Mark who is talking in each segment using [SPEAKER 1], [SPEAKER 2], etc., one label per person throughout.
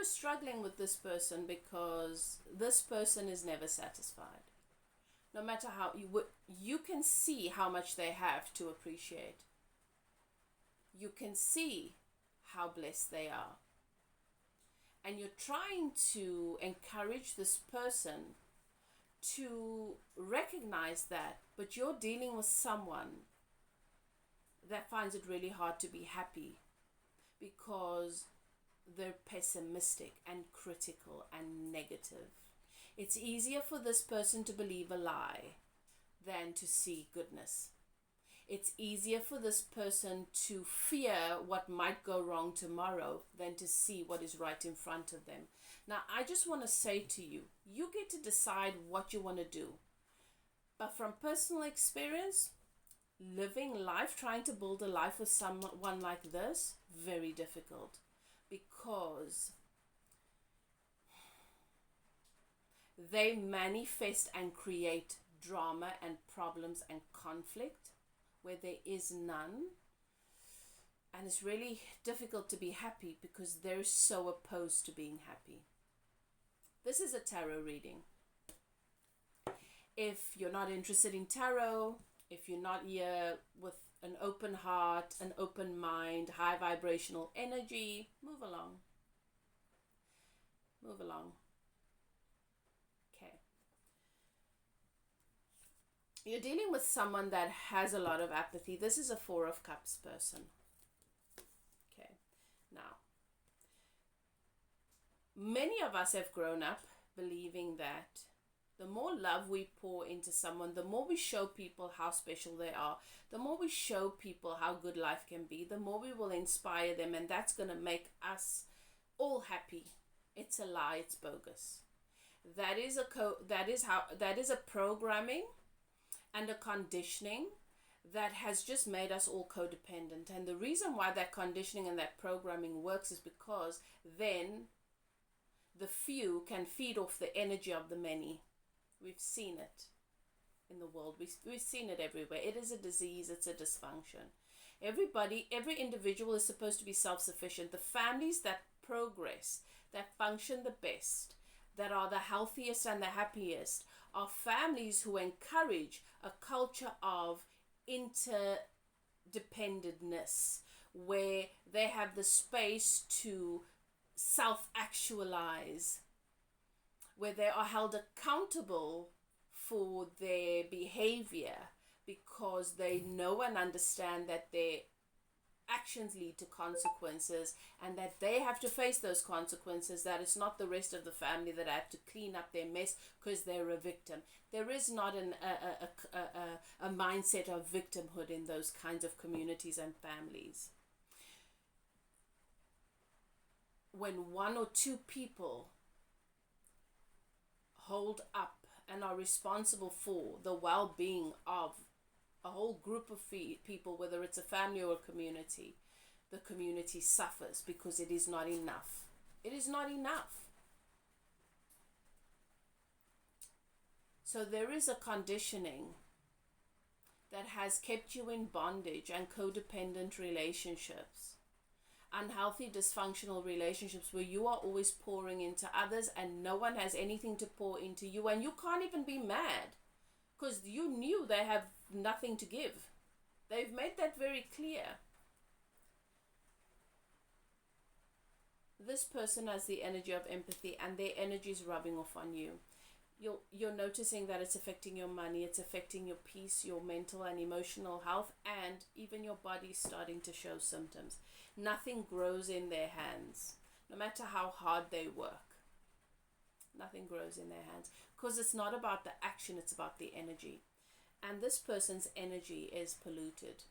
[SPEAKER 1] you're struggling with this person because this person is never satisfied. No matter how you can see how much they have to appreciate. You can see how blessed they are. And you're trying to encourage this person to recognize that, but you're dealing with someone that finds it really hard to be happy because they're pessimistic and critical and negative. It's easier for this person to believe a lie than to see goodness. It's easier for this person to fear what might go wrong tomorrow than to see what is right in front of them. Now, I just want to say to you, you get to decide what you want to do. But from personal experience, living life, trying to build a life with someone like this, very difficult. Because they manifest and create drama and problems and conflict where there is none. And it's really difficult to be happy because they're so opposed to being happy. This is a tarot reading. If you're not interested in tarot, if you're not here with an open heart, an open mind, high vibrational energy, move along. Move along. Okay. You're dealing with someone that has a lot of apathy. This is a Four of Cups person. Okay. Now, many of us have grown up believing that the more love we pour into someone, the more we show people how special they are, the more we show people how good life can be, the more we will inspire them, and that's going to make us all happy. It's a lie. It's bogus. That is a programming and a conditioning that has just made us all codependent. And the reason why that conditioning and that programming works is because then the few can feed off the energy of the many. We've seen it in the world. We've seen it everywhere. It is a disease. It's a dysfunction. Every individual is supposed to be self-sufficient. The families that progress, that function the best, that are the healthiest and the happiest, are families who encourage a culture of interdependentness, where they have the space to self-actualize, where they are held accountable for their behavior because they know and understand that their actions lead to consequences and that they have to face those consequences, that it's not the rest of the family that have to clean up their mess because they're a victim. There is not a mindset of victimhood in those kinds of communities and families. When one or two people hold up and are responsible for the well-being of a whole group of people, whether it's a family or a community, the community suffers because it is not enough. It is not enough. So there is a conditioning that has kept you in bondage and codependent relationships, unhealthy, dysfunctional relationships where you are always pouring into others and no one has anything to pour into you, and you can't even be mad because you knew they have nothing to give. They've made that very clear. This person has the energy of empathy and their energy is rubbing off on you. You're noticing that it's affecting your money, it's affecting your peace, your mental and emotional health, and even your body starting to show symptoms. Nothing grows in their hands, no matter how hard they work. Nothing grows in their hands because it's not about the action, it's about the energy. And this person's energy is polluted.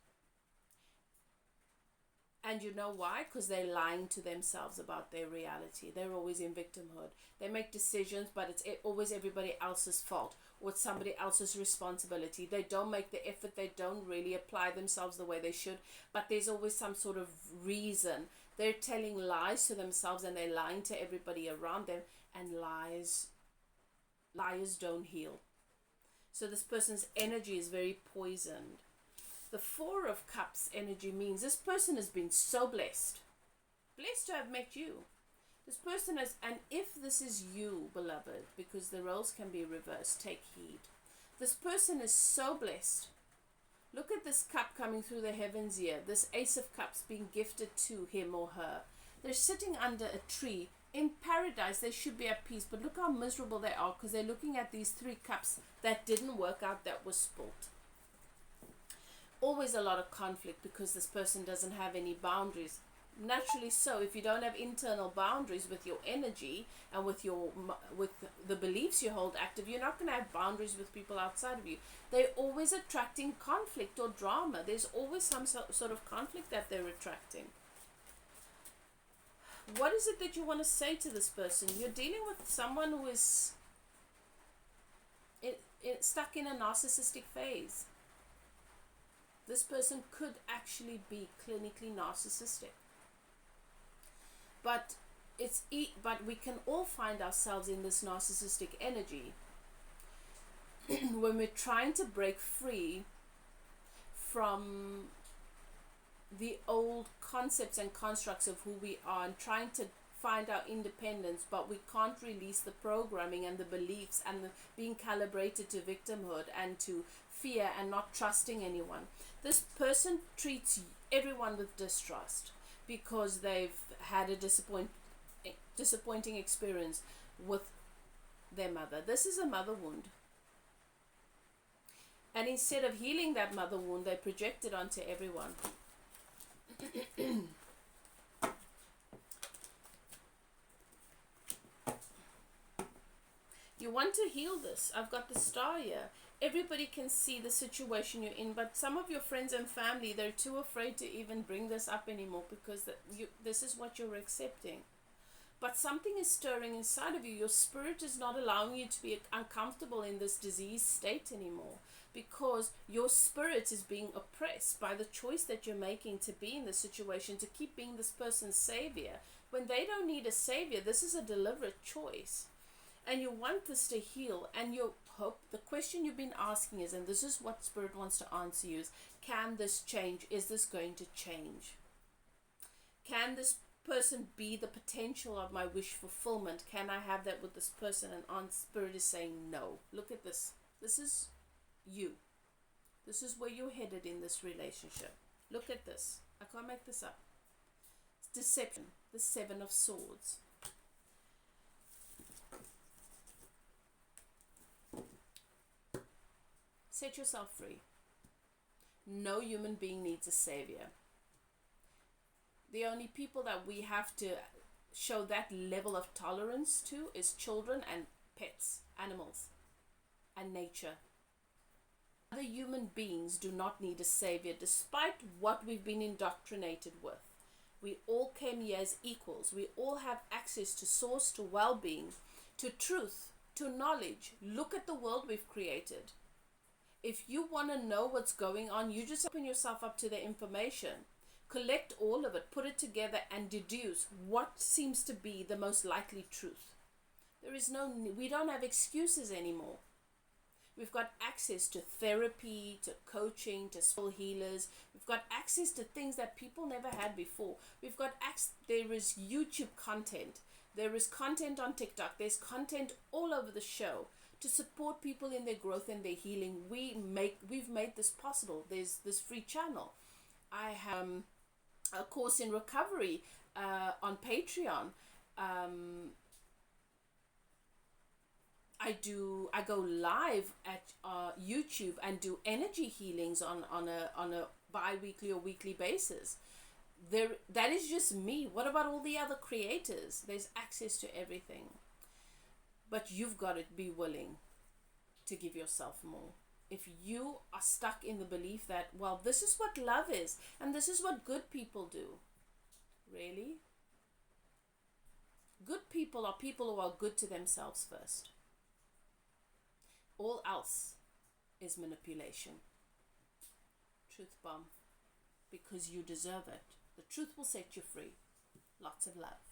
[SPEAKER 1] And you know why? Because they're lying to themselves about their reality. They're always in victimhood. They make decisions, but it's always everybody else's fault or it's somebody else's responsibility. They don't make the effort. They don't really apply themselves the way they should. But there's always some sort of reason. They're telling lies to themselves and they're lying to everybody around them. And liars don't heal. So this person's energy is very poisoned. The Four of Cups energy means this person has been so blessed to have met you. This person is, and if this is you, beloved, because the roles can be reversed, take heed. This person is so blessed. Look at this cup coming through the heavens here. This Ace of Cups being gifted to him or her. They're sitting under a tree. In paradise, they should be at peace. But look how miserable they are because they're looking at these 3 cups that didn't work out, that was spilt. Always a lot of conflict because this person doesn't have any boundaries. Naturally so, if you don't have internal boundaries with your energy and with the beliefs you hold active, you're not going to have boundaries with people outside of you. They're always attracting conflict or drama. There's always some sort of conflict that they're attracting. What is it that you want to say to this person? You're dealing with someone who is stuck in a narcissistic phase. This person could actually be clinically narcissistic. But we can all find ourselves in this narcissistic energy when we're trying to break free from the old concepts and constructs of who we are and trying to find our independence, but we can't release the programming and the beliefs and the being calibrated to victimhood and to fear and not trusting anyone. This person treats everyone with distrust because they've had a disappointing experience with their mother. This is a mother wound. And instead of healing that mother wound, they project it onto everyone. You want to heal this. I've got the star here. Everybody can see the situation you're in, but some of your friends and family, they're too afraid to even bring this up anymore because this is what you're accepting. But something is stirring inside of you. Your spirit is not allowing you to be uncomfortable in this diseased state anymore because your spirit is being oppressed by the choice that you're making to be in this situation, to keep being this person's savior. When they don't need a savior, this is a deliberate choice. And you want this to heal, and you hope, the question you've been asking is, and this is what Spirit wants to answer you, is, can this change? Is this going to change? Can this person be the potential of my wish fulfillment? Can I have that with this person? And Spirit is saying no. Look at this. This is you. This is where you're headed in this relationship. Look at this. I can't make this up. It's deception. The 7 of Swords. Set yourself free. No human being needs a savior. The only people that we have to show that level of tolerance to is children and pets, animals, and nature. Other human beings do not need a savior, despite what we've been indoctrinated with. We all came here as equals. We all have access to source, to well-being, to truth, to knowledge. Look at the world we've created. If you want to know what's going on, you just open yourself up to the information. Collect all of it, put it together, and deduce what seems to be the most likely truth. We don't have excuses anymore. We've got access to therapy, to coaching, to soul healers. We've got access to things that people never had before. There is YouTube content. There is content on TikTok. There's content all over the show to support people in their growth and their healing. We've made this possible. There's this free channel. I have a course in recovery on Patreon. I go live at YouTube and do energy healings on a bi-weekly or weekly basis. That is just me. What about all the other creators? There's access to everything. But you've got to be willing to give yourself more. If you are stuck in the belief that, well, this is what love is, and this is what good people do. Really? Good people are people who are good to themselves first. All else is manipulation. Truth bomb. Because you deserve it. The truth will set you free. Lots of love.